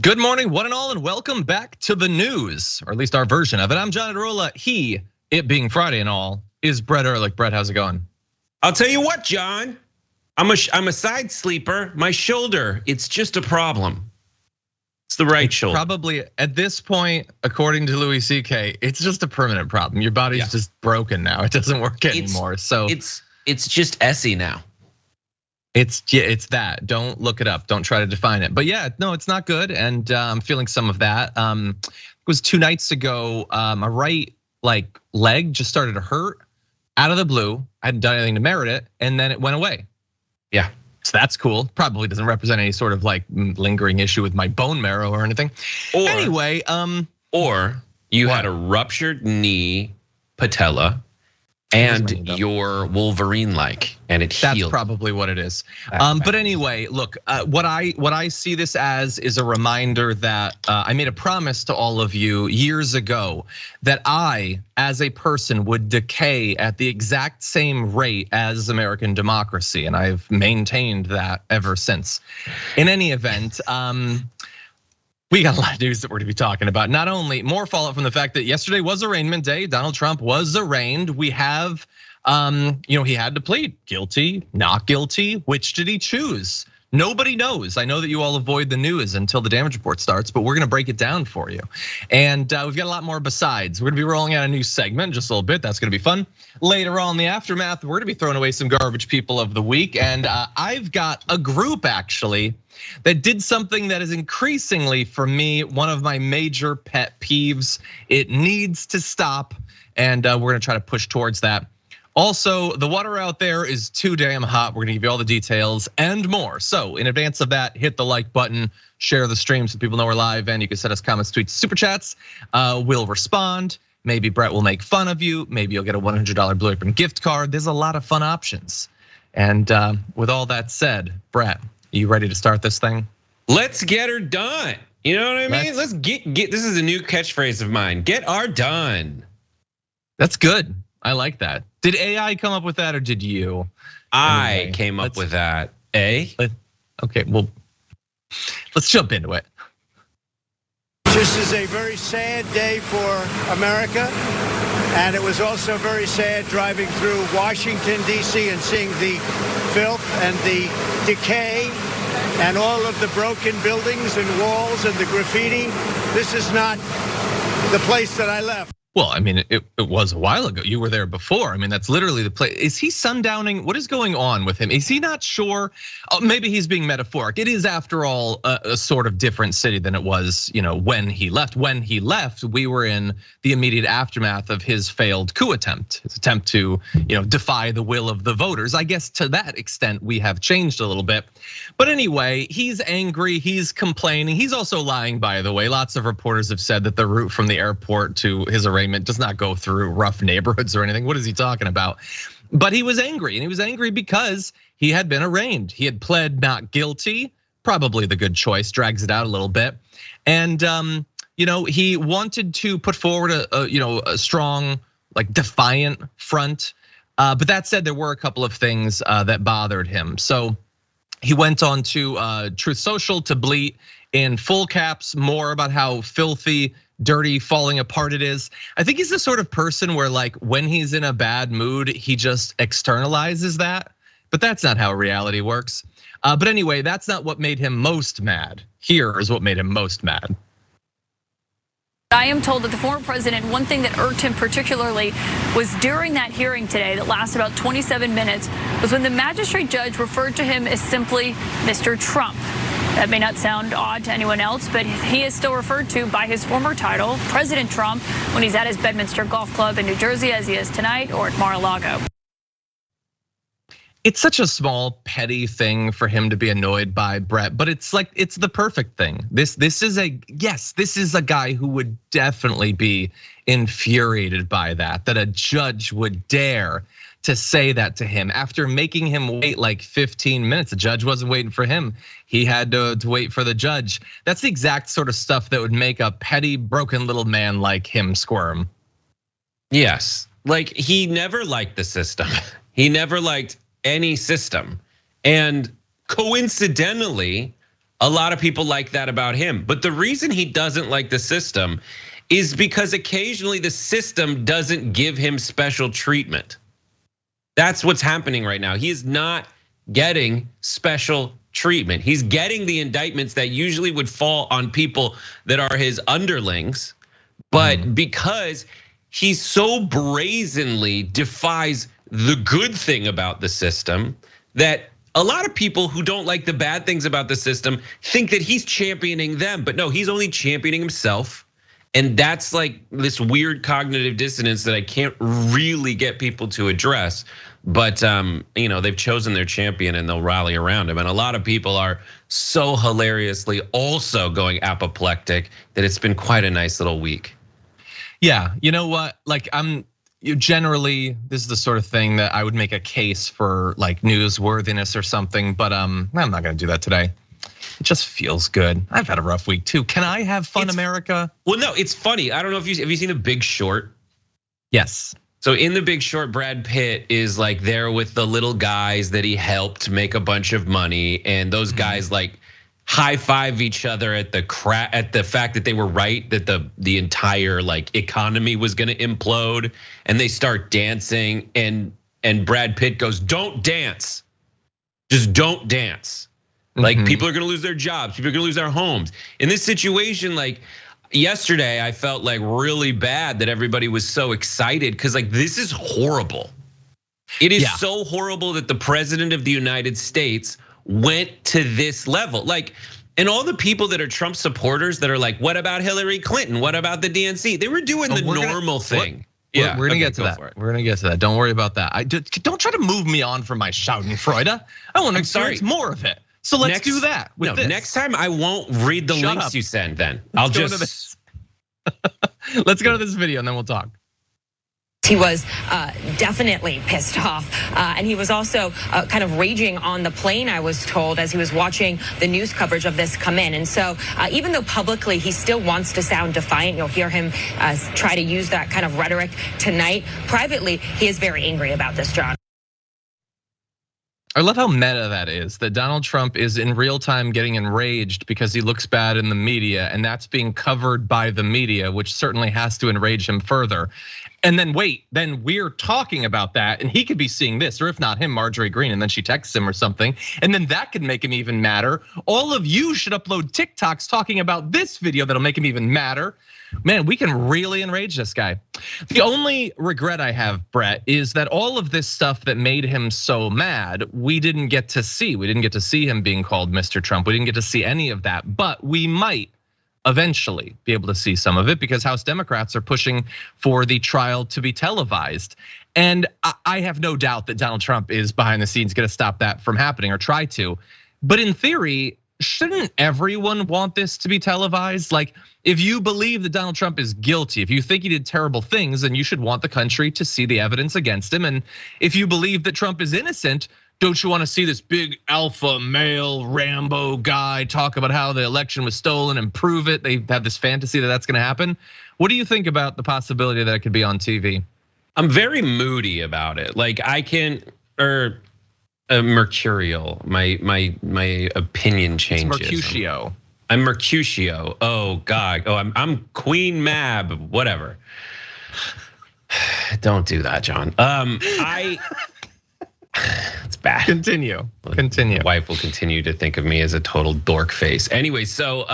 Good morning, one and all, and welcome back to the news, or at least our version of it. I'm John Iadarola. He, it being Friday and all, is Brett Erlich. Brett, how's it going? I'll tell you what, John. I'm a side sleeper. My shoulder, it's just a problem. It's the right shoulder. Probably at this point, according to Louis C.K., it's just a permanent problem. Your body's just broken now. It doesn't work anymore. So it's just Essie now. It's that. Don't look it up. Don't try to define it. But yeah, no, it's not good, and I'm feeling some of that. It was 2 nights ago. My right leg just started to hurt out of the blue. I hadn't done anything to merit it, and then it went away. Yeah, so that's cool. Probably doesn't represent any sort of lingering issue with my bone marrow or anything. Anyway, or you had a ruptured knee patella. And you're Wolverine-like, and it healed. That's probably what it is. But anyway, look, what I see this as is a reminder that I made a promise to all of you years ago that I, as a person, would decay at the exact same rate as American democracy, and I've maintained that ever since. In any event, we got a lot of news that we're gonna be talking about. Not only more fallout from the fact that yesterday was arraignment day, Donald Trump was arraigned. We have, he had to plead guilty, not guilty. Which did he choose? Nobody knows. I know that you all avoid the news until the damage report starts, but we're gonna break it down for you. And we've got a lot more besides. We're gonna be rolling out a new segment in just a little bit. That's gonna be fun. Later on in the aftermath, we're gonna be throwing away some garbage people of the week. And I've got a group actually that did something that is increasingly, for me, one of my major pet peeves. It needs to stop, and we're gonna try to push towards that. Also, the water out there is too damn hot. We're gonna give you all the details and more. So in advance of that, hit the like button, share the stream so people know we're live, and you can send us comments, tweets, super chats. We'll respond. Maybe Brett will make fun of you. Maybe you'll get a $100 Blue Apron gift card. There's a lot of fun options. And with all that said, Brett, you ready to start this thing? Let's get her done. You know what I mean? Let's get. This is a new catchphrase of mine. Get our done. That's good. I like that. Did AI come up with that, or did you? I came up with that. Okay, well, let's jump into it. This is a very sad day for America. And it was also very sad driving through Washington, D.C. and seeing the filth and the decay and all of the broken buildings and walls and the graffiti. This is not the place that I left. Well, I mean, it was a while ago. You were there before. I mean, that's literally the place. Is he sundowning? What is going on with him? Is he not sure? Maybe he's being metaphoric. It is, after all, a sort of different city than it was, when he left. When he left, we were in the immediate aftermath of his failed coup attempt, his attempt to, defy the will of the voters. I guess to that extent, we have changed a little bit. But anyway, he's angry, he's complaining. He's also lying, by the way. Lots of reporters have said that the route from the airport to his arraignment does not go through rough neighborhoods or anything. What is he talking about? But he was angry, and he was angry because he had been arraigned. He had pled not guilty, probably the good choice, drags it out a little bit. And he wanted to put forward a strong, defiant front. But that said, there were a couple of things that bothered him. So he went on to Truth Social to bleat in full caps more about how filthy, dirty, falling apart it is. I think he's the sort of person where when he's in a bad mood, he just externalizes that. But that's not how reality works. But anyway, that's not what made him most mad. Here is what made him most mad. I am told that the former president, one thing that irked him particularly was during that hearing today that lasted about 27 minutes, was when the magistrate judge referred to him as simply Mr. Trump. That may not sound odd to anyone else, but he is still referred to by his former title, President Trump, when he's at his Bedminster Golf Club in New Jersey, as he is tonight, or at Mar-a-Lago. It's such a small, petty thing for him to be annoyed by, Brett, but it's the perfect thing. This is a guy who would definitely be infuriated by that a judge would dare to say that to him after making him wait 15 minutes. The judge wasn't waiting for him. He had to wait for the judge. That's the exact sort of stuff that would make a petty, broken little man like him squirm. Yes, he never liked the system. He never liked any system. And coincidentally, A lot of people like that about him. But the reason he doesn't like the system is because occasionally the system doesn't give him special treatment. That's what's happening right now. He is not getting special treatment. He's getting the indictments that usually would fall on people that are his underlings. But because he so brazenly defies the good thing about the system, that a lot of people who don't like the bad things about the system think that he's championing them. But no, he's only championing himself. And that's like this weird cognitive dissonance that I can't really get people to address. But they've chosen their champion and they'll rally around him. And a lot of people are so hilariously also going apoplectic that it's been quite a nice little week. Yeah, you know what? Like generally, this is the sort of thing that I would make a case for like newsworthiness or something, but I'm not gonna do that today. It just feels good. I've had a rough week too. Can I have fun, America? Well, no, it's funny. I don't know if have you seen The Big Short? Yes. So in The Big Short, Brad Pitt is like there with the little guys that he helped make a bunch of money, and those guys like high five each other at the fact that they were right, that the entire like economy was gonna implode, and they start dancing, and Brad Pitt goes, "Don't dance, just don't dance." Like people are gonna lose their jobs, people are gonna lose their homes. In this situation, like yesterday, I felt like really bad that everybody was so excited because like this is horrible. It is so horrible that the president of the United States went to this level. Like, and all the people that are Trump supporters that are like, what about Hillary Clinton? What about the DNC? They were doing the normal thing. Yeah, we're gonna get to that. We're gonna get to that. Don't worry about that. Don't try to move me on from my Schadenfreude. I want to experience more of it. So let's do that. Next time I won't read the links you send. Then I'll just let's go to this video and then we'll talk. He was definitely pissed off, and he was also kind of raging on the plane, I was told, as he was watching the news coverage of this come in. And so even though publicly he still wants to sound defiant, you'll hear him try to use that kind of rhetoric tonight. Privately, he is very angry about this, John. I love how meta that is, that Donald Trump is in real time getting enraged because he looks bad in the media, and that's being covered by the media, which certainly has to enrage him further. And then then we're talking about that, and he could be seeing this, or if not him, Marjorie Greene, and then she texts him or something, and then that could make him even madder. All of you should upload TikToks talking about this video that'll make him even madder. Man, we can really enrage this guy. The only regret I have, Brett, is that all of this stuff that made him so mad, we didn't get to see. We didn't get to see him being called Mr. Trump. We didn't get to see any of that, but we might eventually be able to see some of it because House Democrats are pushing for the trial to be televised. And I have no doubt that Donald Trump is behind the scenes gonna stop that from happening or try to. But in theory, shouldn't everyone want this to be televised? Like, if you believe that Donald Trump is guilty, if you think he did terrible things, then you should want the country to see the evidence against him. And if you believe that Trump is innocent, don't you want to see this big alpha male Rambo guy talk about how the election was stolen and prove it? They have this fantasy that that's gonna happen. What do you think about the possibility that it could be on TV? I'm very moody about it. Like mercurial. My opinion changes. It's Mercutio. I'm Mercutio. Oh God. Oh, I'm Queen Mab. Whatever. Don't do that, John. It's bad. Continue. My wife will continue to think of me as a total dork face. Anyway, so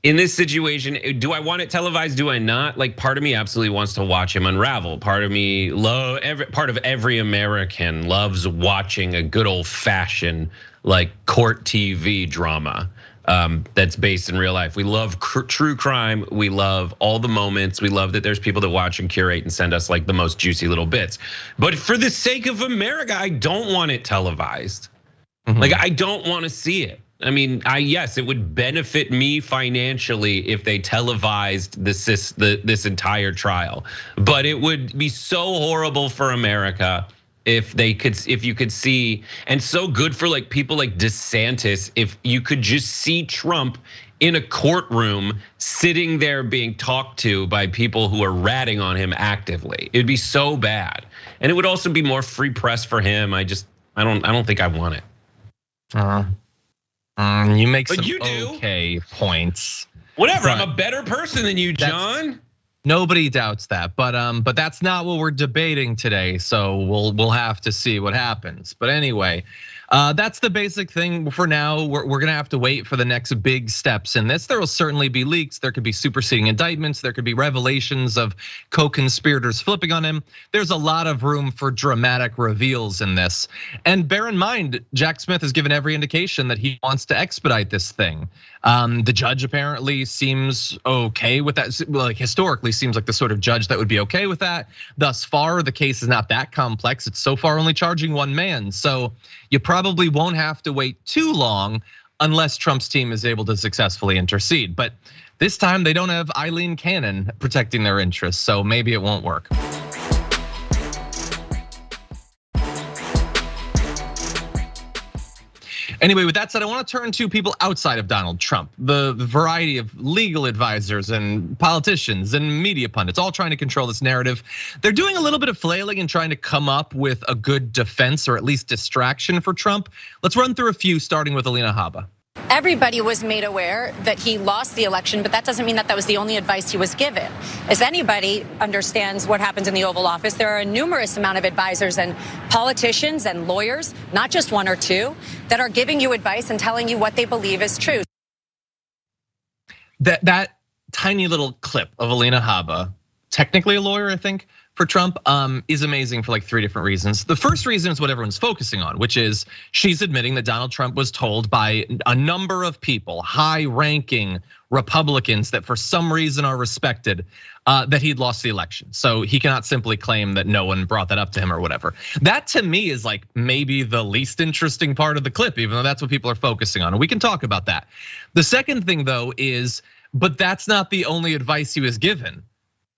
in this situation, do I want it televised? Do I not? Like, part of me absolutely wants to watch him unravel. Part of me part of every American loves watching a good old fashioned like court TV drama. That's based in real life. We love true crime. We love all the moments. We love that there's people that watch and curate and send us like the most juicy little bits. But for the sake of America, I don't want it televised. Like, I don't want to see it. I mean, yes, it would benefit me financially if they televised this entire trial. But it would be so horrible for America if you could see, and so good for like people like DeSantis, if you could just see Trump in a courtroom sitting there being talked to by people who are ratting on him actively. It'd be so bad. And it would also be more free press for him. I don't think I want it. You make some you do. okay points. Whatever, I'm a better person than you, John. Nobody doubts that, but that's not what we're debating today. So we'll have to see what happens. But anyway, that's the basic thing for now. We're gonna have to wait for the next big steps in this. There will certainly be leaks. There could be superseding indictments. There could be revelations of co-conspirators flipping on him. There's a lot of room for dramatic reveals in this. And bear in mind, Jack Smith has given every indication that he wants to expedite this thing. The judge apparently seems okay with that. Like historically, seems like the sort of judge that would be okay with that. Thus far, the case is not that complex. It's so far only charging one man. So you probably won't have to wait too long unless Trump's team is able to successfully intercede. But this time they don't have Eileen Cannon protecting their interests, so maybe it won't work. Anyway, with that said, I want to turn to people outside of Donald Trump. The variety of legal advisors and politicians and media pundits all trying to control this narrative. They're doing a little bit of flailing and trying to come up with a good defense or at least distraction for Trump. Let's run through a few, starting with Alina Habba. Everybody was made aware that he lost the election, but that doesn't mean that that was the only advice he was given. As anybody understands what happens in the Oval Office, there are a numerous amount of advisors and politicians and lawyers, not just one or two, that are giving you advice and telling you what they believe is true. That tiny little clip of Alina Habba, technically a lawyer, I think, for Trump, is amazing for like 3 different reasons. The first reason is what everyone's focusing on, which is she's admitting that Donald Trump was told by a number of people, high-ranking Republicans that for some reason are respected, that he'd lost the election. So he cannot simply claim that no one brought that up to him or whatever. That to me is like maybe the least interesting part of the clip, even though that's what people are focusing on. And we can talk about that. The second thing though is, but that's not the only advice he was given.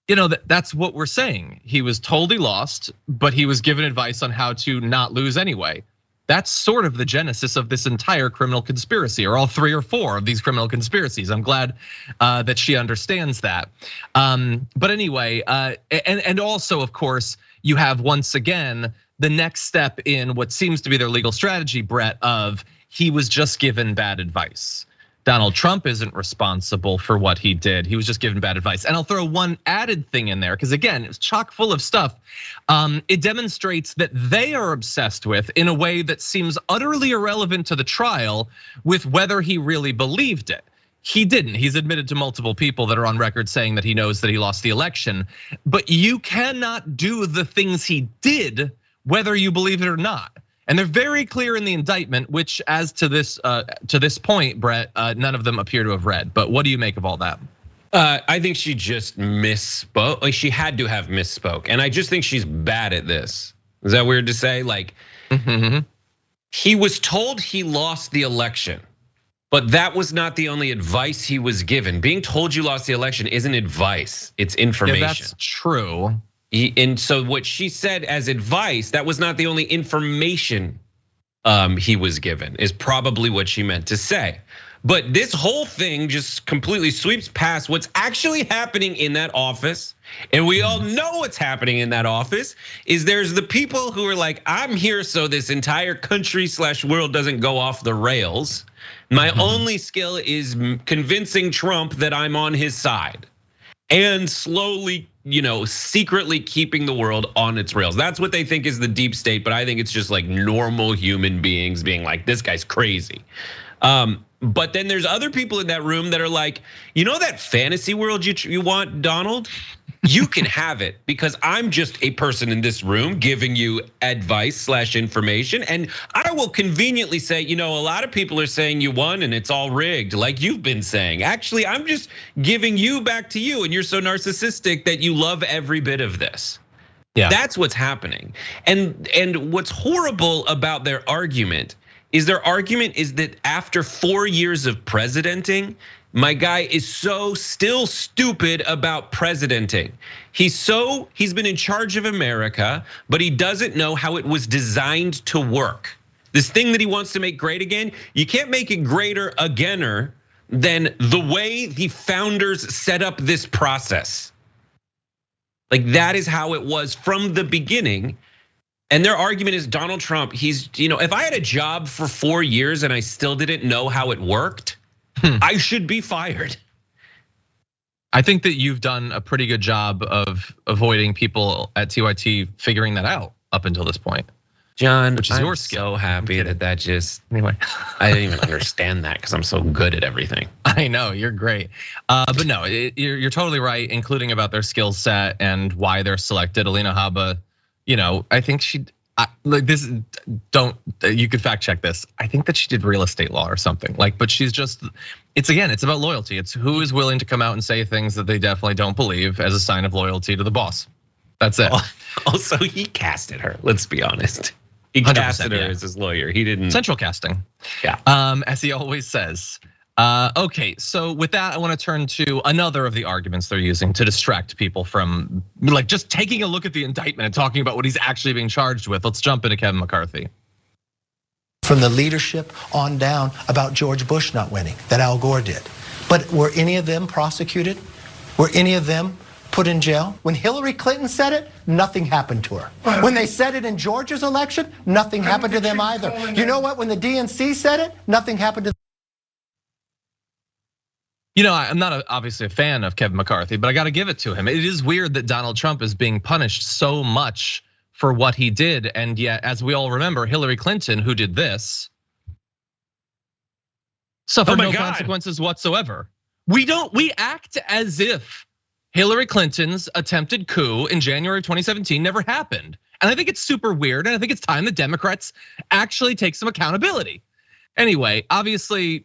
You know, that's what we're saying. He was told he lost, but he was given advice on how to not lose anyway. That's sort of the genesis of this entire criminal conspiracy, or all 3 or 4 of these criminal conspiracies. I'm glad that she understands that. But anyway, and also, of course, you have once again the next step in what seems to be their legal strategy, Brett, of he was just given bad advice. Donald Trump isn't responsible for what he did. He was just given bad advice. And I'll throw one added thing in there, because again, it's chock full of stuff. It demonstrates that they are obsessed with, in a way that seems utterly irrelevant to the trial, with whether he really believed it. He didn't. He's admitted to multiple people that are on record saying that he knows that he lost the election. But you cannot do the things he did, whether you believe it or not. And they're very clear in the indictment, which as to this point, Brett, none of them appear to have read. But what do you make of all that? I think she just misspoke. Like she had to have misspoke. And I just think she's bad at this. Is that weird to say? Like, he was told he lost the election, but that was not the only advice he was given. Being told you lost the election isn't advice, it's information. Yeah, that's true. And so what she said as advice, that was not the only information he was given, is probably what she meant to say. But this whole thing just completely sweeps past what's actually happening in that office. And we all know what's happening in that office is there's the people who are like, I'm here so this entire country/world doesn't go off the rails. My only skill is convincing Trump that I'm on his side. And slowly, secretly keeping the world on its rails. That's what they think is the deep state, but I think it's just like normal human beings being like, this guy's crazy. But then there's other people in that room that are like, that fantasy world you want, Donald? You can have it because I'm just a person in this room giving you advice/information. And I will conveniently say, a lot of people are saying you won and it's all rigged, like you've been saying. Actually, I'm just giving you back to you, and you're so narcissistic that you love every bit of this. Yeah, that's what's happening. And what's horrible about their argument is that after 4 years of presidenting, my guy is so still stupid about presidenting. He's been in charge of America, but he doesn't know how it was designed to work. This thing that he wants to make great again, you can't make it greater againer than the way the founders set up this process. Like that is how it was from the beginning. And their argument is Donald Trump, if I had a job for 4 years and I still didn't know how it worked, I should be fired. I think that you've done a pretty good job of avoiding people at TYT figuring that out up until this point. John, which is I'm your skill. So happy that just, anyway. I didn't even understand that because I'm so good at everything. I know, you're great. But no, you're totally right, including about their skill set and why they're selected. Alina Habba, I think you could fact check this. I think that she did real estate law or something. But she's just, it's about loyalty. It's who is willing to come out and say things that they definitely don't believe as a sign of loyalty to the boss. That's it. Also, he casted her, let's be honest. He casted her as his lawyer. He didn't. Central casting. Yeah. As he always says. Okay, so with that, I want to turn to another of the arguments they're using to distract people from just taking a look at the indictment and talking about what he's actually being charged with. Let's jump into Kevin McCarthy. From the leadership on down about George Bush not winning, that Al Gore did. But were any of them prosecuted? Were any of them put in jail? When Hillary Clinton said it, nothing happened to her. When they said it in Georgia's election, nothing happened to them either. You know what? When the DNC said it, nothing happened to them. I'm not obviously a fan of Kevin McCarthy, but I got to give it to him. It is weird that Donald Trump is being punished so much for what he did. And yet, as we all remember, Hillary Clinton, who did this, suffered no consequences whatsoever. We act as if Hillary Clinton's attempted coup in January 2017 never happened. And I think it's super weird. And I think it's time the Democrats actually take some accountability. Anyway, obviously,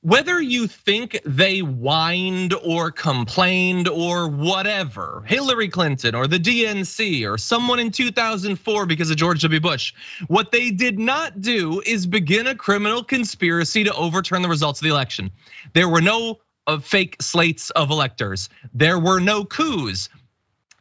whether you think they whined or complained or whatever, Hillary Clinton or the DNC or someone in 2004 because of George W. Bush, what they did not do is begin a criminal conspiracy to overturn the results of the election. There were no fake slates of electors. There were no coups.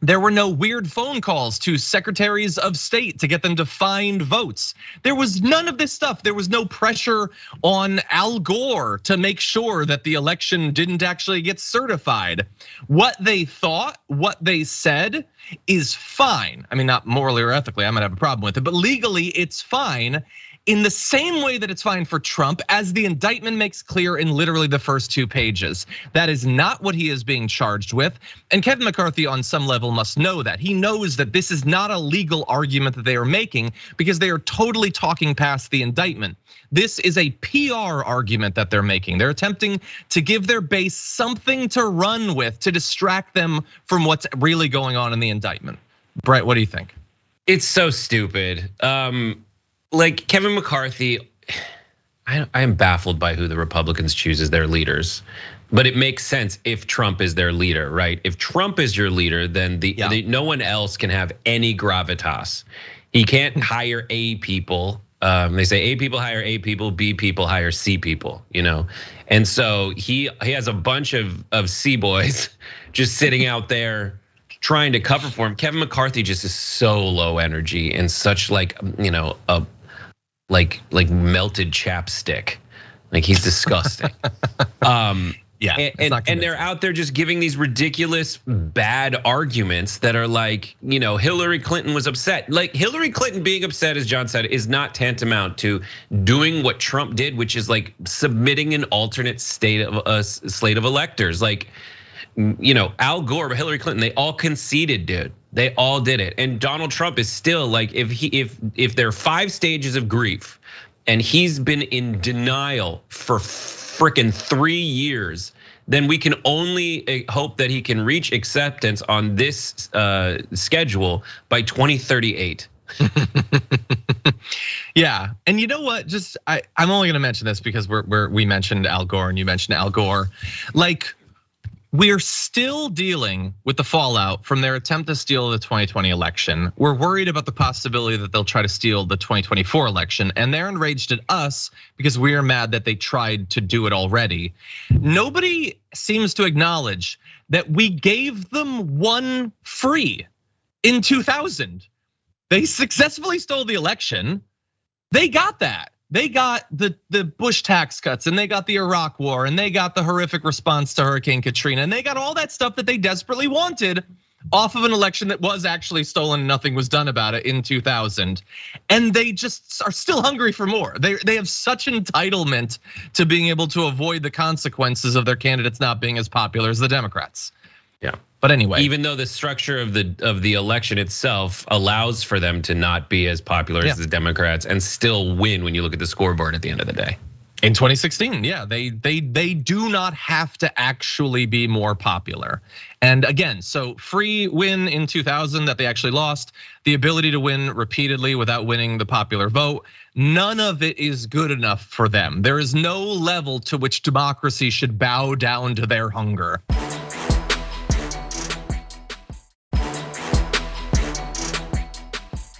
There were no weird phone calls to secretaries of state to get them to find votes. There was none of this stuff. There was no pressure on Al Gore to make sure that the election didn't actually get certified. What they thought, what they said is fine. I mean, not morally or ethically, I might have a problem with it, but legally it's fine. In the same way that it's fine for Trump, as the indictment makes clear in literally the first 2 pages. That is not what he is being charged with. And Kevin McCarthy on some level must know that. He knows that this is not a legal argument that they are making because they are totally talking past the indictment. This is a PR argument that they're making. They're attempting to give their base something to run with to distract them from what's really going on in the indictment. Brett, what do you think? It's so stupid. Kevin McCarthy, I am baffled by who the Republicans choose as their leaders. But it makes sense if Trump is their leader, right? If Trump is your leader, then no one else can have any gravitas. He can't hire A people. They say A people hire A people, B people hire C people, And so he has a bunch of C boys just sitting out there trying to cover for him. Kevin McCarthy just is so low energy and such like melted chapstick. He's disgusting. Yeah, and they're out there just giving these ridiculous bad arguments that are Hillary Clinton was upset. Hillary Clinton being upset, as John said, is not tantamount to doing what Trump did, which is submitting an alternate slate of electors. Al Gore, but Hillary Clinton, they all conceded, dude. They all did it. And Donald Trump is still if there are 5 stages of grief and he's been in denial for freaking 3 years, then we can only hope that he can reach acceptance on this schedule by 2038. Yeah, and you know what? I'm only gonna mention this because we mentioned Al Gore and you mentioned Al Gore. We're still dealing with the fallout from their attempt to steal the 2020 election. We're worried about the possibility that they'll try to steal the 2024 election, and they're enraged at us because we are mad that they tried to do it already. Nobody seems to acknowledge that we gave them one free in 2000. They successfully stole the election. They got that. They got the Bush tax cuts, and they got the Iraq war, and they got the horrific response to Hurricane Katrina, and they got all that stuff that they desperately wanted off of an election that was actually stolen and nothing was done about it in 2000. And they just are still hungry for more. They have such entitlement to being able to avoid the consequences of their candidates not being as popular as the Democrats. Yeah. But anyway, even though the structure of the election itself allows for them to not be as popular as the Democrats and still win when you look at the scoreboard at the end of the day. In 2016, yeah, they do not have to actually be more popular. And again, so free win in 2000 that they actually lost, the ability to win repeatedly without winning the popular vote, none of it is good enough for them. There is no level to which democracy should bow down to their hunger.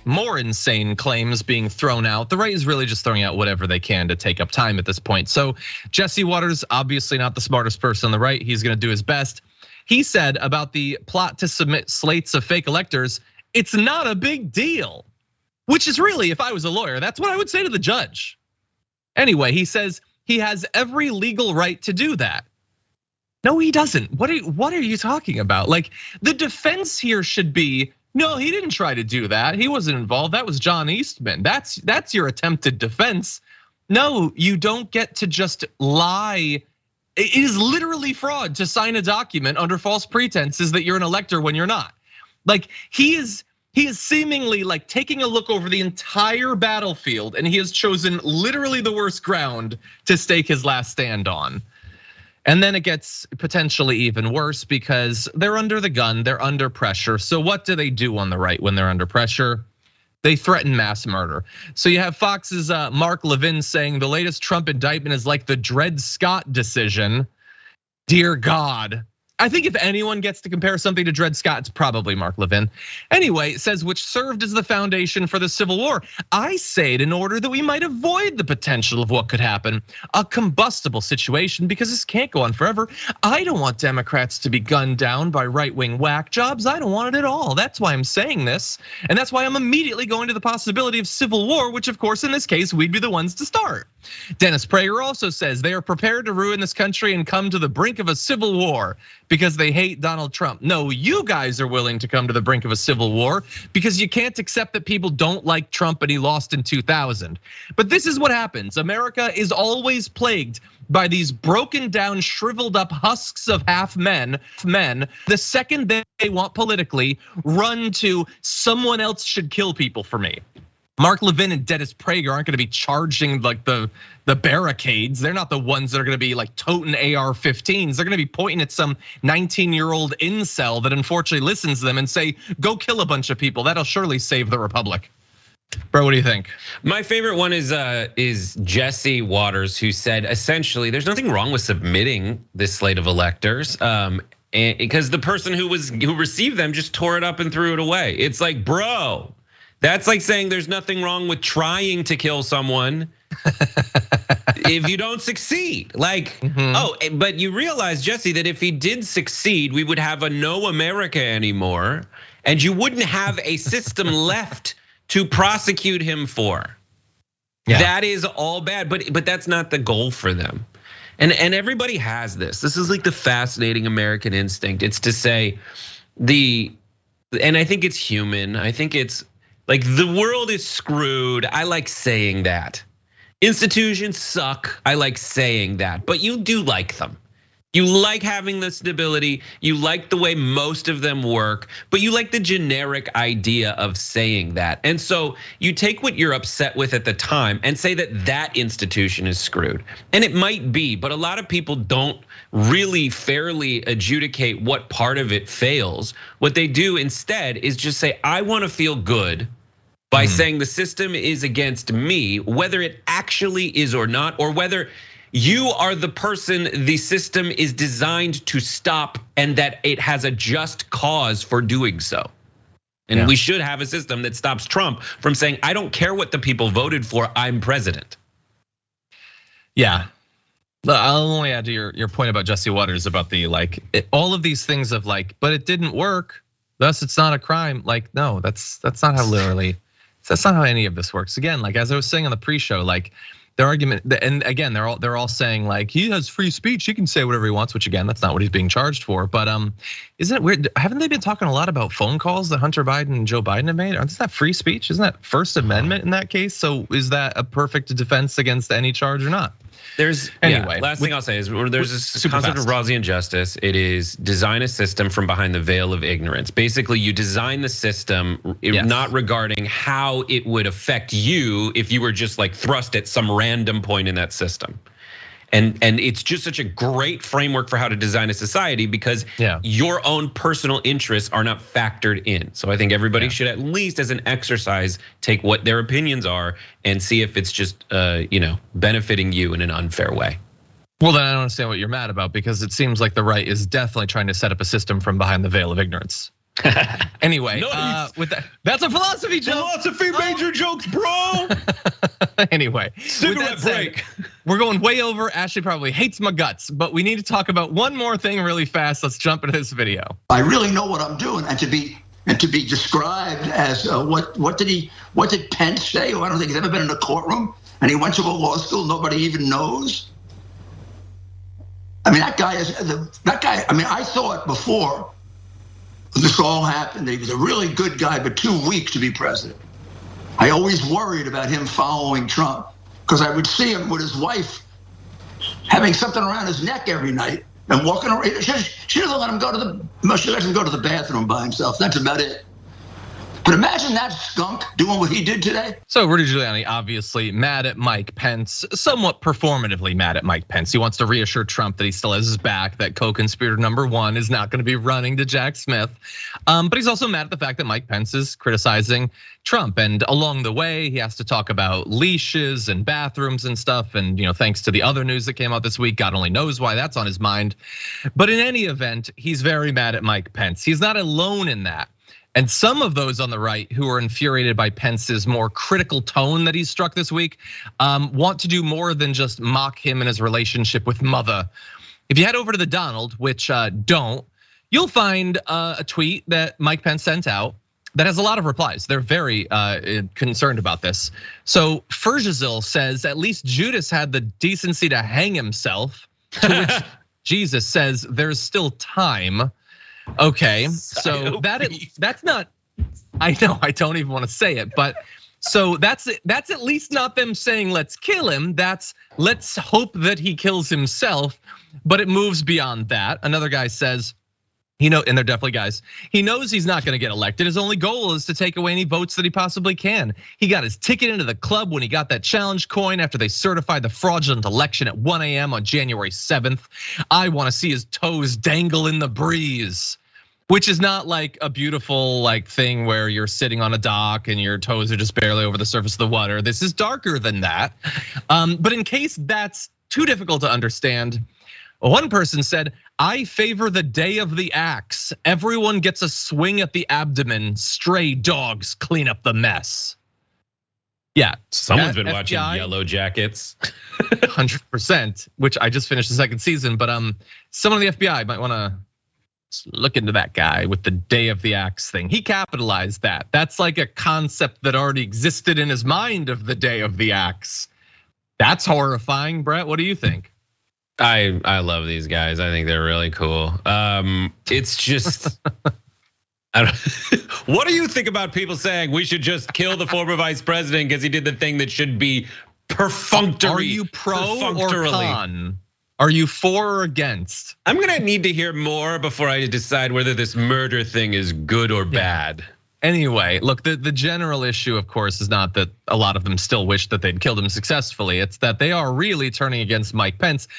More insane claims being thrown out. The right is really just throwing out whatever they can to take up time at this point. So Jesse Waters, obviously not the smartest person on the right. He's gonna do his best. He said about the plot to submit slates of fake electors, it's not a big deal. Which is really, if I was a lawyer, that's what I would say to the judge. Anyway, he says he has every legal right to do that. No, he doesn't. What are you talking about? Like, the defense here should be, no, he didn't try to do that. He wasn't involved. That was John Eastman. That's your attempted defense. No, you don't get to just lie. It is literally fraud to sign a document under false pretenses that you're an elector when you're not. Like, he is seemingly like taking a look over the entire battlefield, and he has chosen literally the worst ground to stake his last stand on. And then it gets potentially even worse because they're under the gun, they're under pressure. So what do they do on the right when they're under pressure? They threaten mass murder. So you have Fox's Mark Levin saying the latest Trump indictment is like the Dred Scott decision. Dear God. I think if anyone gets to compare something to Dred Scott, it's probably Mark Levin. Anyway, it says which served as the foundation for the Civil War. I say it in order that we might avoid the potential of what could happen, a combustible situation, because this can't go on forever. I don't want Democrats to be gunned down by right-wing whack jobs. I don't want it at all. That's why I'm saying this. And that's why I'm immediately going to the possibility of civil war, which of course in this case, we'd be the ones to start. Dennis Prager also says they are prepared to ruin this country and come to the brink of a civil war because they hate Donald Trump. No, you guys are willing to come to the brink of a civil war because you can't accept that people don't like Trump and he lost in 2000. But this is what happens. America is always plagued by these broken down, shriveled up husks of half men. The second they want politically, run to someone else should kill people for me. Mark Levin and Dennis Prager aren't gonna be charging like the barricades. They're not the ones that are gonna be like toting AR-15s. They're gonna be pointing at some 19-year-old incel that unfortunately listens to them and say, go kill a bunch of people. That'll surely save the republic. Bro, what do you think? My favorite one is Jesse Waters, who said essentially there's nothing wrong with submitting this slate of electors. Because the person who received them just tore it up and threw it away. It's like, bro. That's like saying there's nothing wrong with trying to kill someone if you don't succeed. Like, but you realize, Jesse, that if he did succeed, we would have a no America anymore, and you wouldn't have a system left to prosecute him for. Yeah. That is all bad, but that's not the goal for them. And everybody has this. This is like the fascinating American instinct. It's to say and I think it's human. I think it's like the world is screwed. I like saying that. Institutions suck. I like saying that, but you do like them. You like having the stability. You like the way most of them work, but you like the generic idea of saying that. And so you take what you're upset with at the time and say that institution is screwed. And it might be, but a lot of people don't really fairly adjudicate what part of it fails. What they do instead is just say, I want to feel good by saying the system is against me, whether it actually is or not, or whether you are the person the system is designed to stop and that it has a just cause for doing so. And we should have a system that stops Trump from saying, I don't care what the people voted for, I'm president. Yeah. I'll only add to your point about Jesse Waters about the all of these things of like, but it didn't work, thus it's not a crime. Like, no, that's not how any of this works. Again, like as I was saying on the pre-show, like their argument, and again, they're all saying like he has free speech, he can say whatever he wants, which again, that's not what he's being charged for. But isn't it weird? Haven't they been talking a lot about phone calls that Hunter Biden and Joe Biden have made? Isn't that free speech? Isn't that First Amendment in that case? So is that a perfect defense against any charge or not? Anyway. Last thing I'll say is there's this concept of Rossi and justice. It is design a system from behind the veil of ignorance. Basically, you design the system not regarding how it would affect you if you were just like thrust at some random point in that system. And it's just such a great framework for how to design a society because your own personal interests are not factored in. So I think everybody should at least as an exercise take what their opinions are and see if it's just benefiting you in an unfair way. Well, then I don't understand what you're mad about because it seems like the right is definitely trying to set up a system from behind the veil of ignorance. Anyway, with that's a philosophy joke. Philosophy major jokes, bro. Anyway, cigarette break. We're going way over. Ashley probably hates my guts, but we need to talk about one more thing really fast. Let's jump into this video. I really know what I'm doing, and to be described as what did Pence say? I don't think he's ever been in a courtroom, and he went to a law school nobody even knows. I mean, that guy. I mean, I thought before this all happened that he was a really good guy, but too weak to be president. I always worried about him following Trump because I would see him with his wife having something around his neck every night and walking around. She doesn't let him go to the bathroom by himself. That's about it. But imagine that skunk doing what he did today. So Rudy Giuliani obviously mad at Mike Pence, somewhat performatively mad at Mike Pence. He wants to reassure Trump that he still has his back, that co-conspirator number one is not gonna be running to Jack Smith. But he's also mad at the fact that Mike Pence is criticizing Trump. And along the way, he has to talk about leashes and bathrooms and stuff. And thanks to the other news that came out this week, God only knows why that's on his mind. But in any event, he's very mad at Mike Pence. He's not alone in that. And some of those on the right who are infuriated by Pence's more critical tone that he's struck this week want to do more than just mock him and his relationship with mother. If you head over to the Donald, which don't, you'll find a tweet that Mike Pence sent out that has a lot of replies. They're very concerned about this. So Fergizil says, at least Judas had the decency to hang himself, to which Jesus says there's still time. Okay, so that's not, I know, I don't even want to say it, but so that's at least not them saying let's kill him, that's let's hope that he kills himself, but it moves beyond that. Another guy says, and they're definitely guys, he knows he's not gonna get elected. His only goal is to take away any votes that he possibly can. He got his ticket into the club when he got that challenge coin after they certified the fraudulent election at 1 a.m. on January 7th. I wanna see his toes dangle in the breeze, which is not like a beautiful thing where you're sitting on a dock and your toes are just barely over the surface of the water. This is darker than that. But in case that's too difficult to understand, one person said, I favor the day of the axe. Everyone gets a swing at the abdomen. Stray dogs clean up the mess. Yeah, someone's been watching Yellow Jackets. 100%, which I just finished the second season. But someone in the FBI might want to look into that guy with the day of the axe thing. He capitalized that. That's like a concept that already existed in his mind of the day of the axe. That's horrifying, Brett. What do you think? I love these guys. I think they're really cool. It's just, what do you think about people saying we should just kill the former vice president because he did the thing that should be perfunctory? Are you pro or con? Are you for or against? I'm gonna need to hear more before I decide whether this murder thing is good or bad. Anyway, look, the general issue, of course, is not that a lot of them still wish that they'd killed him successfully. It's that they are really turning against Mike Pence,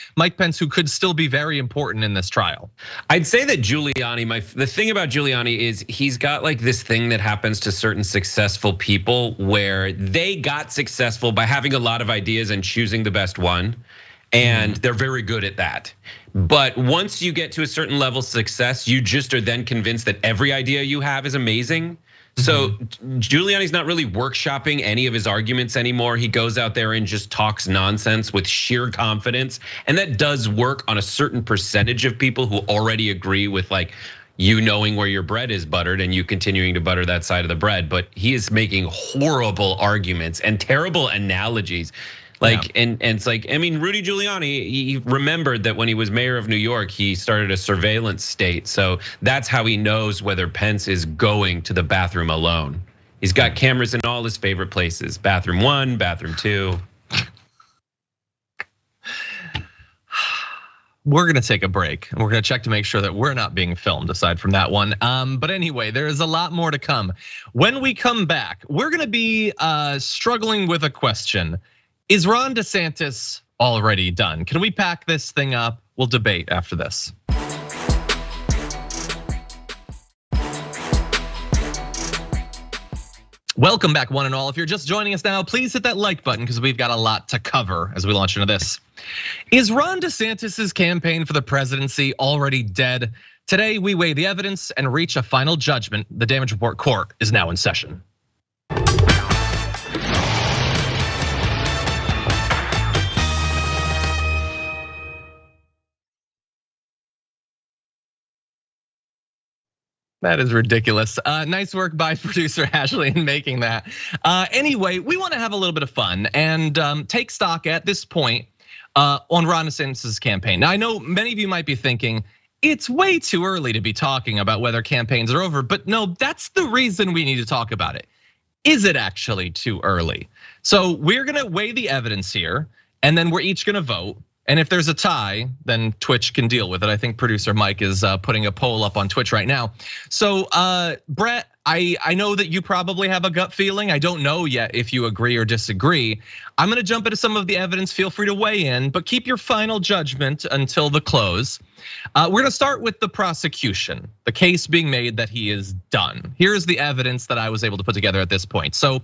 who could still be very important in this trial. I'd say that Giuliani, the thing about Giuliani is he's got like this thing that happens to certain successful people where they got successful by having a lot of ideas and choosing the best one. And they're very good at that. But once you get to a certain level of success, you just are then convinced that every idea you have is amazing. So Giuliani's not really workshopping any of his arguments anymore. He goes out there and just talks nonsense with sheer confidence. And that does work on a certain percentage of people who already agree with you knowing where your bread is buttered and you continuing to butter that side of the bread. But he is making horrible arguments and terrible analogies. Like, and it's like, I mean, Rudy Giuliani, he remembered that when he was mayor of New York, he started a surveillance state. So that's how he knows whether Pence is going to the bathroom alone. He's got cameras in all his favorite places, bathroom 1, bathroom 2. We're gonna take a break and we're gonna check to make sure that we're not being filmed aside from that one. But anyway, there is a lot more to come. When we come back, we're gonna be struggling with a question. Is Ron DeSantis already done? Can we pack this thing up? We'll debate after this. Welcome back, one and all. If you're just joining us now, please hit that like button because we've got a lot to cover as we launch into this. Is Ron DeSantis's campaign for the presidency already dead? Today, we weigh the evidence and reach a final judgment. The Damage Report Court is now in session. That is ridiculous. Nice work by producer Ashley in making that. Anyway, we want to have a little bit of fun and take stock at this point on Ron DeSantis' campaign. Now, I know many of you might be thinking, it's way too early to be talking about whether campaigns are over, but no, that's the reason we need to talk about it. Is it actually too early? So we're gonna weigh the evidence here, and then we're each gonna vote. And if there's a tie, then Twitch can deal with it. I think producer Mike is putting a poll up on Twitch right now. So Brett, I know that you probably have a gut feeling. I don't know yet if you agree or disagree. I'm gonna jump into some of the evidence. Feel free to weigh in, but keep your final judgment until the close. We're gonna start with the prosecution, the case being made that he is done. Here's the evidence that I was able to put together at this point. So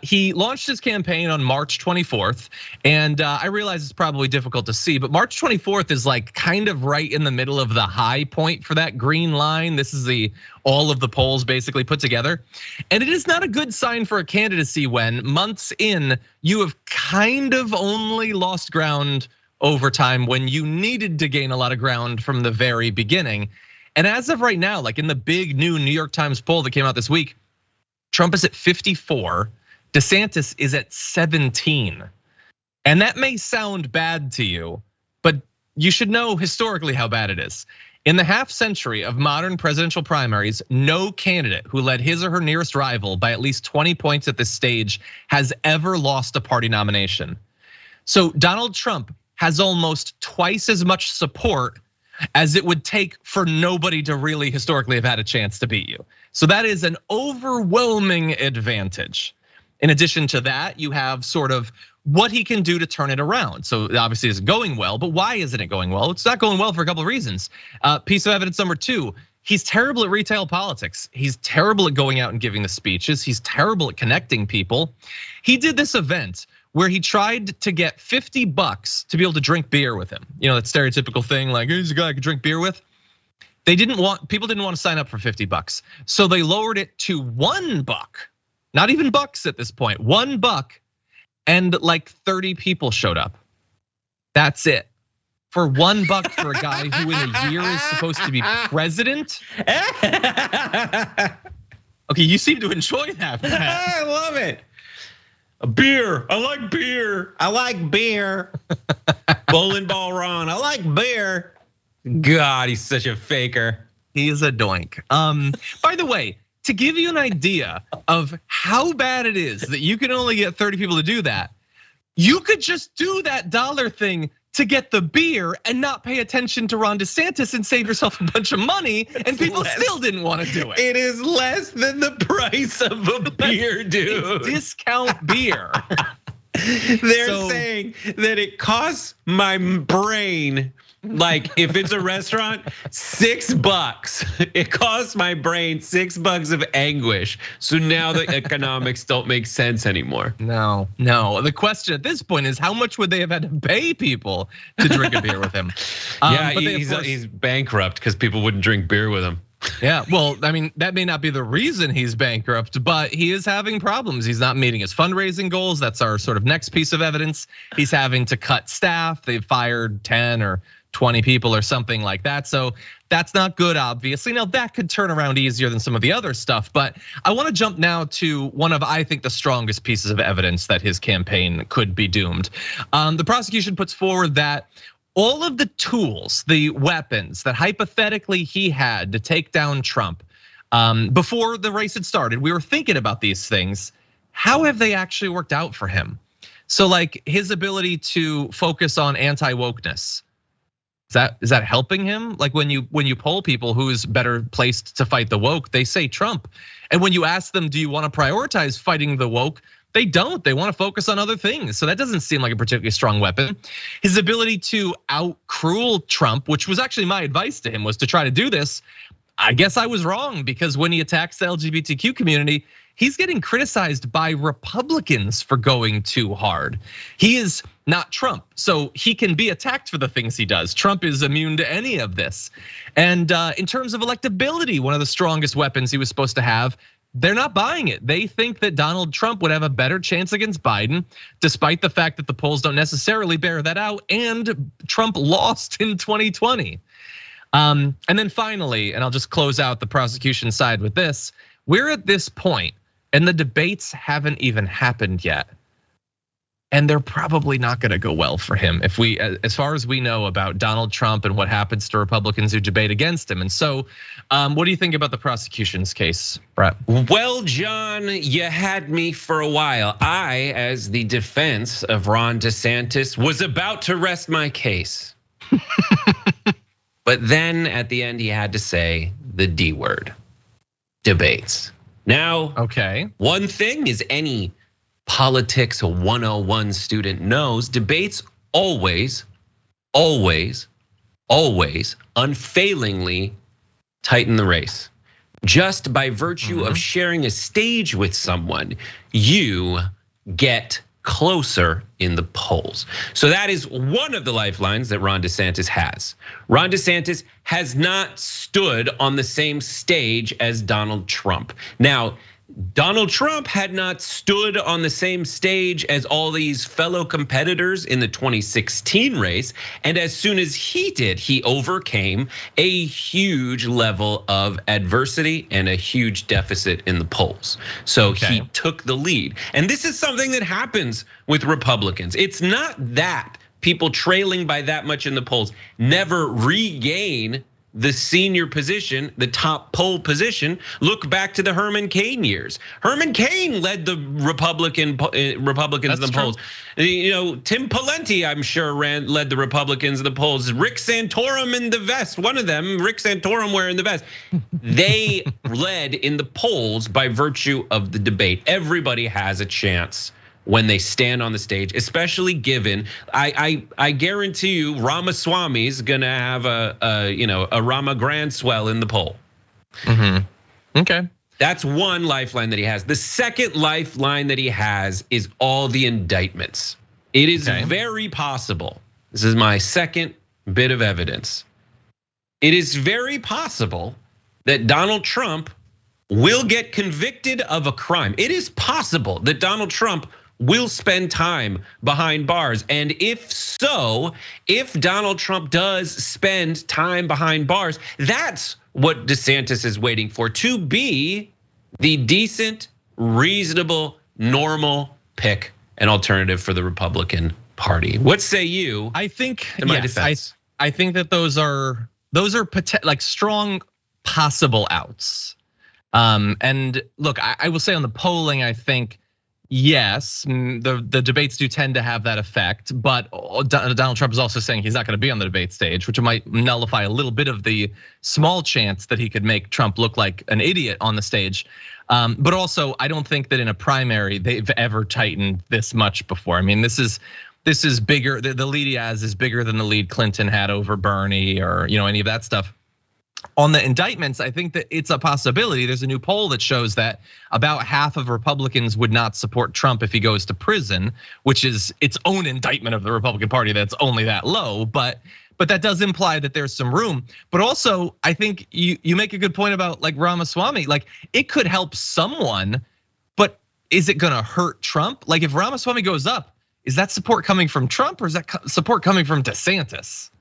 he launched his campaign on March 24th, and I realize it's probably difficult to see, but March 24th is like kind of right in the middle of the high point for that green line. This is all of the polls basically put together. And it is not a good sign for a candidacy when months in, you have kind of only lost ground over time when you needed to gain a lot of ground from the very beginning. And as of right now, like in the big new New York Times poll that came out this week, Trump is at 54, DeSantis is at 17. And that may sound bad to you, but you should know historically how bad it is. In the half century of modern presidential primaries, no candidate who led his or her nearest rival by at least 20 points at this stage has ever lost a party nomination. So Donald Trump has almost twice as much support as it would take for nobody to really historically have had a chance to beat you. So that is an overwhelming advantage. In addition to that, you have sort of what he can do to turn it around. So obviously it's going well, but why isn't it going well? It's not going well for a couple of reasons. Piece of evidence number 2, he's terrible at retail politics. He's terrible at going out and giving the speeches. He's terrible at connecting people. He did this event where he tried to get $50 to be able to drink beer with him. You know, that stereotypical thing like, here's a guy I could drink beer with. People didn't want to sign up for $50. So they lowered it to $1. Not even bucks at this point, $1. And like 30 people showed up. That's it. For $1 for a guy who in a year is supposed to be president. Okay, you seem to enjoy that. I love it. A beer, I like beer. I like beer. Bowling ball Ron, I like beer. God, he's such a faker. He is a doink. By the way, to give you an idea of how bad it is that you can only get 30 people to do that, you could just do that dollar thing to get the beer and not pay attention to Ron DeSantis and save yourself a bunch of money, and people still didn't want to do it. It is less than the price of a beer, dude. It's discount beer. They're saying that it costs my brain, like if it's a restaurant, $6. It costs my brain $6 of anguish. So now the economics don't make sense anymore. No. The question at this point is how much would they have had to pay people to drink a beer with him? Yeah, he's bankrupt because people wouldn't drink beer with him. Yeah, well, I mean, that may not be the reason he's bankrupt, but he is having problems. He's not meeting his fundraising goals. That's our sort of next piece of evidence. He's having to cut staff. They've fired 10 or 20 people or something like that. So that's not good, obviously. Now that could turn around easier than some of the other stuff, but I wanna jump now to one of, I think, the strongest pieces of evidence that his campaign could be doomed. The prosecution puts forward that all of the tools, the weapons that hypothetically he had to take down Trump before the race had started, we were thinking about these things. How have they actually worked out for him? So like his ability to focus on anti-wokeness, is that helping him? Like when you poll people who's better placed to fight the woke, they say Trump. And when you ask them, do you want to prioritize fighting the woke? They don't, they want to focus on other things. So that doesn't seem like a particularly strong weapon. His ability to out-cruel Trump, which was actually my advice to him, was to try to do this. I guess I was wrong, because when he attacks the LGBTQ community, he's getting criticized by Republicans for going too hard. He is not Trump, so he can be attacked for the things he does. Trump is immune to any of this. And in terms of electability, one of the strongest weapons he was supposed to have, they're not buying it. They think that Donald Trump would have a better chance against Biden, despite the fact that the polls don't necessarily bear that out, and Trump lost in 2020. And then finally, and I'll just close out the prosecution side with this, we're at this point, and the debates haven't even happened yet. And they're probably not gonna go well for him if we, as far as we know about Donald Trump and what happens to Republicans who debate against him. And so, what do you think about the prosecution's case, Brett? Well, John, you had me for a while. I, as the defense of Ron DeSantis, was about to rest my case. But then at the end, he had to say the D word, debates. Now, okay, one thing is any politics 101 student knows, debates always, unfailingly tighten the race. Just by virtue of sharing a stage with someone, you get closer in the polls. So that is one of the lifelines that Ron DeSantis has. Ron DeSantis has not stood on the same stage as Donald Trump. Now, Donald Trump had not stood on the same stage as all these fellow competitors in the 2016 race. And as soon as he did, he overcame a huge level of adversity and a huge deficit in the polls. So he took the lead. And this is something that happens with Republicans. It's not that people trailing by that much in the polls never regain the senior position, the top poll position. Look back to the Herman Cain years. Herman Cain led the Republicans in the polls. You know, Tim Pawlenty, I'm sure, led the Republicans in the polls. Rick Santorum in the vest, one of them, Rick Santorum wearing the vest. They led in the polls by virtue of the debate. Everybody has a chance when they stand on the stage, especially given, I guarantee you Ramaswamy's gonna have a Rama grand swell in the poll. Okay. That's one lifeline that he has. The second lifeline that he has is all the indictments. It is very possible. This is my second bit of evidence. It is very possible that Donald Trump will get convicted of a crime. It is possible that Donald Trump will spend time behind bars. And if so, if Donald Trump does spend time behind bars, that's what DeSantis is waiting for, to be the decent, reasonable, normal pick, an alternative for the Republican Party. What say you? I think, yes, I think that those are like strong possible outs. And look, I will say on the polling, I think, yes, the debates do tend to have that effect, but Donald Trump is also saying he's not gonna be on the debate stage, which might nullify a little bit of the small chance that he could make Trump look like an idiot on the stage. But also, I don't think that in a primary they've ever tightened this much before. I mean, this is bigger, the lead he has is bigger than the lead Clinton had over Bernie or any of that stuff. On the indictments, I think that it's a possibility. There's a new poll that shows that about half of Republicans would not support Trump if he goes to prison, which is its own indictment of the Republican Party that's only that low. But that does imply that there's some room. But also, I think you make a good point about like Ramaswamy. Like it could help someone, but is it gonna hurt Trump? Like if Ramaswamy goes up, is that support coming from Trump or is that support coming from DeSantis?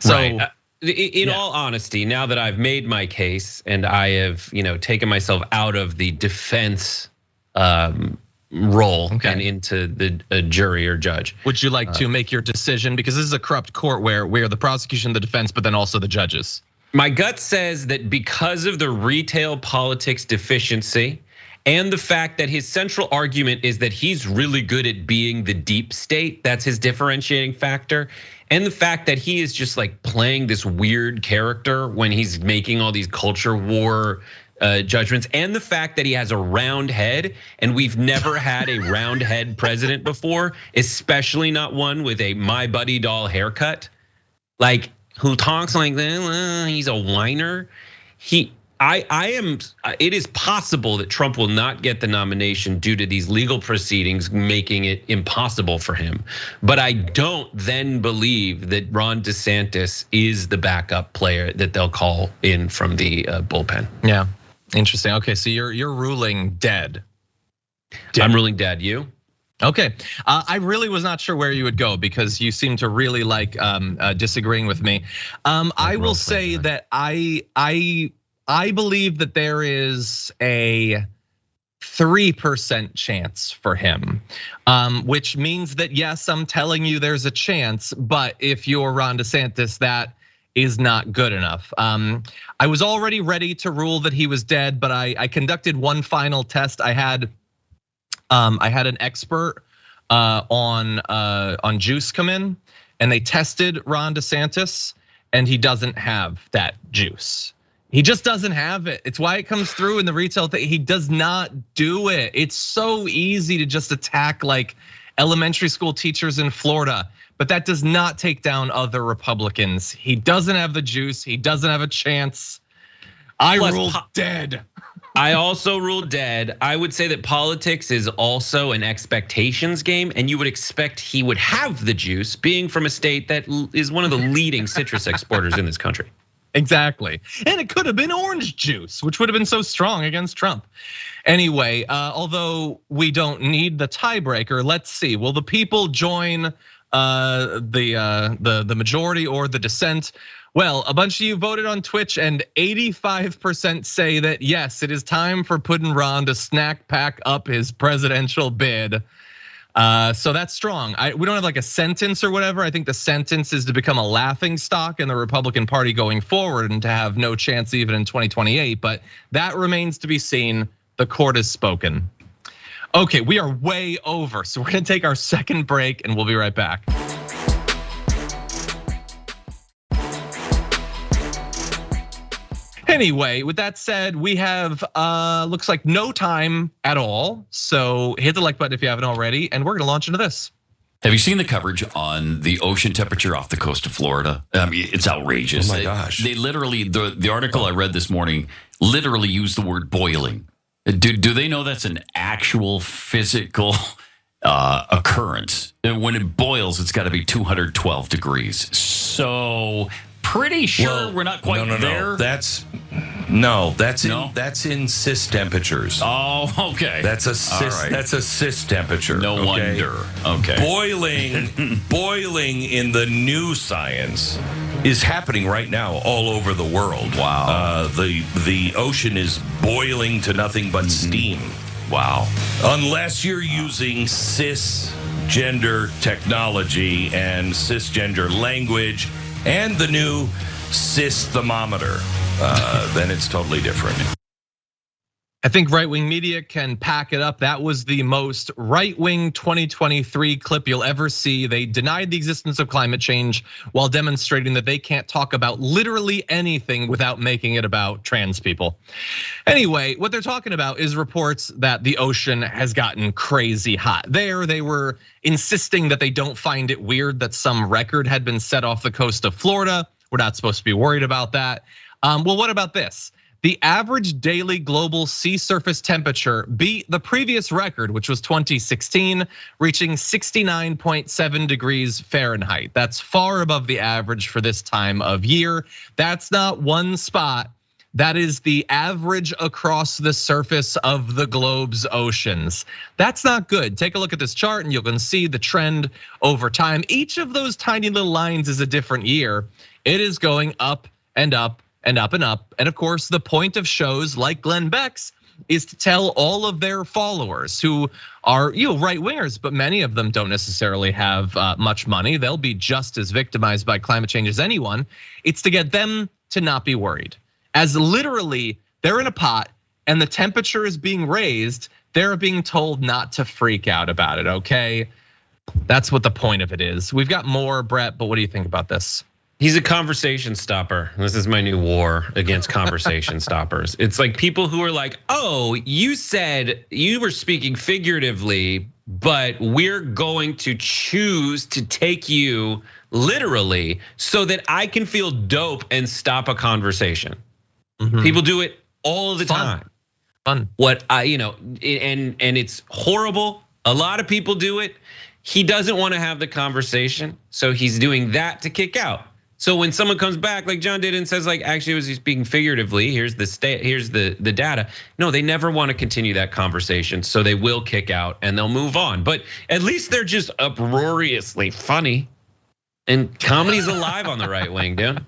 So, right. In all honesty, now that I've made my case and I have, taken myself out of the defense role and into the jury or judge, would you like to make your decision? Because this is a corrupt court where the prosecution, the defense, but then also the judges. My gut says that because of the retail politics deficiency and the fact that his central argument is that he's really good at being the deep state, that's his differentiating factor. And the fact that he is just like playing this weird character when he's making all these culture war judgments, and the fact that he has a round head, and we've never had a round head president before, especially not one with a My Buddy doll haircut, like who talks like that. He's a whiner. It is possible that Trump will not get the nomination due to these legal proceedings making it impossible for him. But I don't then believe that Ron DeSantis is the backup player that they'll call in from the bullpen. Yeah, interesting. Okay, so you're ruling dead. I'm ruling dead. You? Okay, I really was not sure where you would go because you seem to really like disagreeing with me. I will say that I believe that there is a 3% chance for him, which means that yes, I'm telling you there's a chance, but if you're Ron DeSantis, that is not good enough. I was already ready to rule that he was dead, but I conducted one final test. I had an expert on juice come in, and they tested Ron DeSantis, and he doesn't have that juice. He just doesn't have it. It's why it comes through in the retail thing. He does not do it. It's so easy to just attack like elementary school teachers in Florida, but that does not take down other Republicans. He doesn't have the juice. He doesn't have a chance. I rule dead. I also rule dead. I would say that politics is also an expectations game, and you would expect he would have the juice, being from a state that is one of the leading citrus exporters in this country. Exactly, and it could have been orange juice, which would have been so strong against Trump. Anyway, although we don't need the tiebreaker, let's see. Will the people join the majority or the dissent? Well, a bunch of you voted on Twitch, and 85% say that yes, it is time for Puddin' Ron to snack pack up his presidential bid. So that's strong. We don't have like a sentence or whatever. I think the sentence is to become a laughing stock in the Republican Party going forward and to have no chance even in 2028. But that remains to be seen. The court has spoken. Okay, we are way over, so we're gonna take our second break and we'll be right back. Anyway, with that said, we have looks like no time at all. So hit the like button if you haven't already, and we're gonna launch into this. Have you seen the coverage on the ocean temperature off the coast of Florida? I mean, it's outrageous. Oh my gosh. They literally, the article I read this morning literally used the word boiling. Do they know that's an actual physical occurrence? And when it boils, it's got to be 212 degrees. So pretty sure we're not quite there. That's in cis temperatures. Oh, okay. That's a cis. Right. That's a cis temperature. No wonder. Okay. Boiling in the new science is happening right now all over the world. Wow. The ocean is boiling to nothing but steam. Wow. Unless you're using cisgender technology and cisgender language and the new cis thermometer, then it's totally different. I think right-wing media can pack it up. That was the most right-wing 2023 clip you'll ever see. They denied the existence of climate change while demonstrating that they can't talk about literally anything without making it about trans people. Anyway, what they're talking about is reports that the ocean has gotten crazy hot. They were insisting that they don't find it weird that some record had been set off the coast of Florida. We're not supposed to be worried about that. Well, what about this? The average daily global sea surface temperature beat the previous record, which was 2016, reaching 69.7 degrees Fahrenheit. That's far above the average for this time of year. That's not one spot. That is the average across the surface of the globe's oceans. That's not good. Take a look at this chart and you can see the trend over time. Each of those tiny little lines is a different year. It is going up and up and up and up. And of course, the point of shows like Glenn Beck's is to tell all of their followers who are right wingers, but many of them don't necessarily have much money. They'll be just as victimized by climate change as anyone. It's to get them to not be worried. As literally they're in a pot and the temperature is being raised, they're being told not to freak out about it, okay? That's what the point of it is. We've got more, Brett, but what do you think about this? He's a conversation stopper. This is my new war against conversation stoppers. It's like people who are like, oh, you said you were speaking figuratively, but we're going to choose to take you literally so that I can feel dope and stop a conversation. People do it all the time. Fun. What and it's horrible. A lot of people do it. He doesn't want to have the conversation, so he's doing that to kick out. So when someone comes back, like John did, and says, like, actually, was he speaking figuratively? Here's the data. No, they never want to continue that conversation, so they will kick out and they'll move on. But at least they're just uproariously funny, and comedy's alive on the right wing, dude.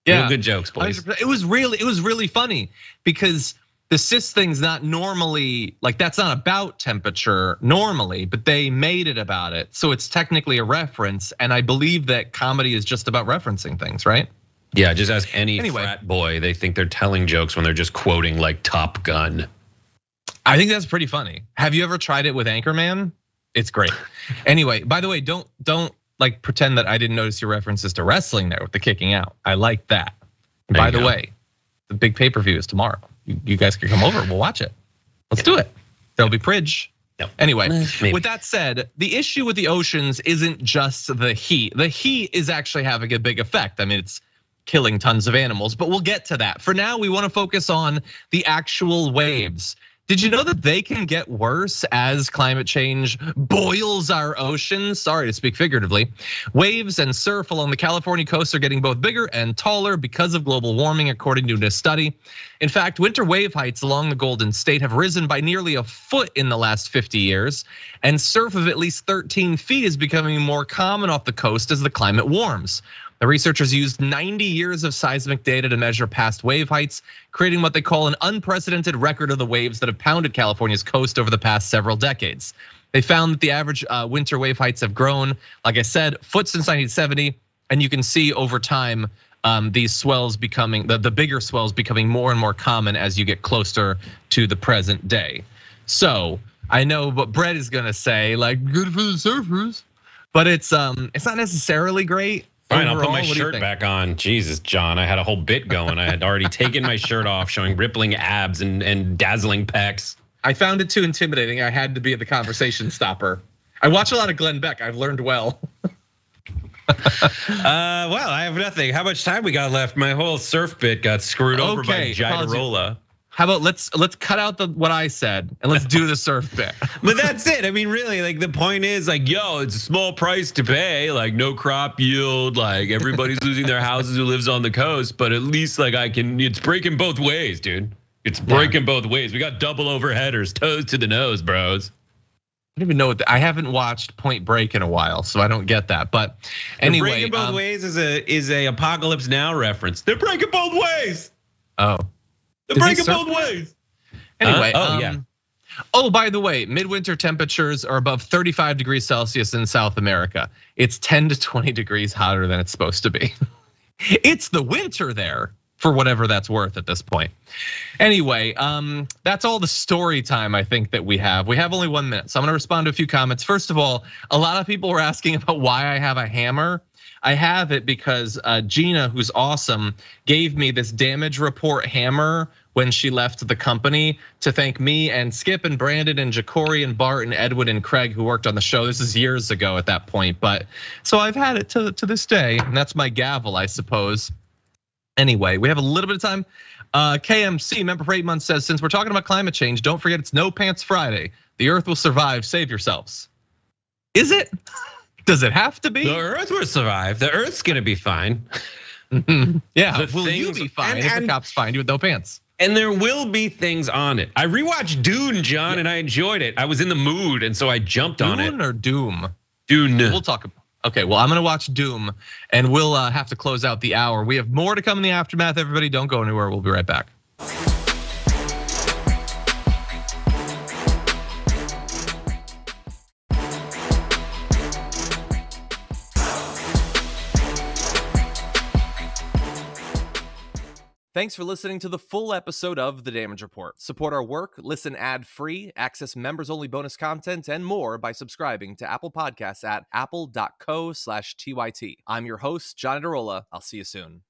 Yeah, good jokes, boys. It was really funny because the cis thing's not normally like that's not about temperature normally, but they made it about it. So it's technically a reference. And I believe that comedy is just about referencing things, right? Yeah, just ask any frat boy. They think they're telling jokes when they're just quoting like Top Gun. I think that's pretty funny. Have you ever tried it with Anchorman? It's great. Anyway, by the way, don't like pretend that I didn't notice your references to wrestling there with the kicking out. I like that. And by the way, the big pay-per-view is tomorrow. You guys can come over, we'll watch it. Let's do it. There'll be Pridge. Anyway, with that said, the issue with the oceans isn't just the heat. The heat is actually having a big effect. I mean, it's killing tons of animals, but we'll get to that. For now, we want to focus on the actual waves. Did you know that they can get worse as climate change boils our oceans? Sorry to speak figuratively. Waves and surf along the California coast are getting both bigger and taller because of global warming, according to a study. In fact, winter wave heights along the Golden State have risen by nearly a foot in the last 50 years, and surf of at least 13 feet is becoming more common off the coast as the climate warms. The researchers used 90 years of seismic data to measure past wave heights, creating what they call an unprecedented record of the waves that have pounded California's coast over the past several decades. They found that the average winter wave heights have grown, like I said, foot since 1970, and you can see over time these swells becoming, the bigger swells becoming more and more common as you get closer to the present day. So I know what Brett is gonna say, like good for the surfers, but it's not necessarily great. Fine, I'll put my shirt back on. Jesus, John, I had a whole bit going. I had already taken my shirt off, showing rippling abs and dazzling pecs. I found it too intimidating. I had to be the conversation stopper. I watch a lot of Glenn Beck. I've learned well. Well, I have nothing. How much time we got left? My whole surf bit got screwed over by Iadarola. How about let's cut out what I said and let's do the surf bit. But that's it. I mean, really, like the point is like, yo, it's a small price to pay, like no crop yield, like everybody's losing their houses who lives on the coast, but at least like it's breaking both ways, dude. It's breaking both ways. We got double overheaders, toes to the nose, bros. I don't even know I haven't watched Point Break in a while, so I don't get that. But anyway, breaking both ways is a Apocalypse Now reference. They're breaking both ways. Oh. They're breaking both ways. Anyway, oh, by the way, midwinter temperatures are above 35 degrees Celsius in South America. It's 10 to 20 degrees hotter than it's supposed to be. It's the winter there, for whatever that's worth at this point. Anyway, that's all the story time I think that we have. We have only 1 minute, so I'm gonna respond to a few comments. First of all, a lot of people were asking about why I have a hammer. I have it because Gina, who's awesome, gave me this damage report hammer when she left the company to thank me and Skip and Brandon and Ja'Cory and Bart and Edwin and Craig who worked on the show. This is years ago at that point, but so I've had it to this day, and that's my gavel, I suppose. Anyway, we have a little bit of time. KMC, member for 8 months, says, since we're talking about climate change, don't forget it's No Pants Friday. The earth will survive, save yourselves. Is it? Does it have to be? The earth will survive. The earth's gonna be fine. Yeah, The will you things- be fine if the and- cops find you with no pants? And there will be things on it. I rewatched Dune, John, and I enjoyed it. I was in the mood, and so I jumped on it. Dune or Doom? Dune. We'll talk about. Okay, well, I'm gonna watch Doom, and we'll have to close out the hour. We have more to come in the aftermath. Everybody, don't go anywhere. We'll be right back. Thanks for listening to the full episode of The Damage Report. Support our work, listen ad-free, access members-only bonus content, and more by subscribing to Apple Podcasts at apple.co/TYT. I'm your host, John Iadarola. I'll see you soon.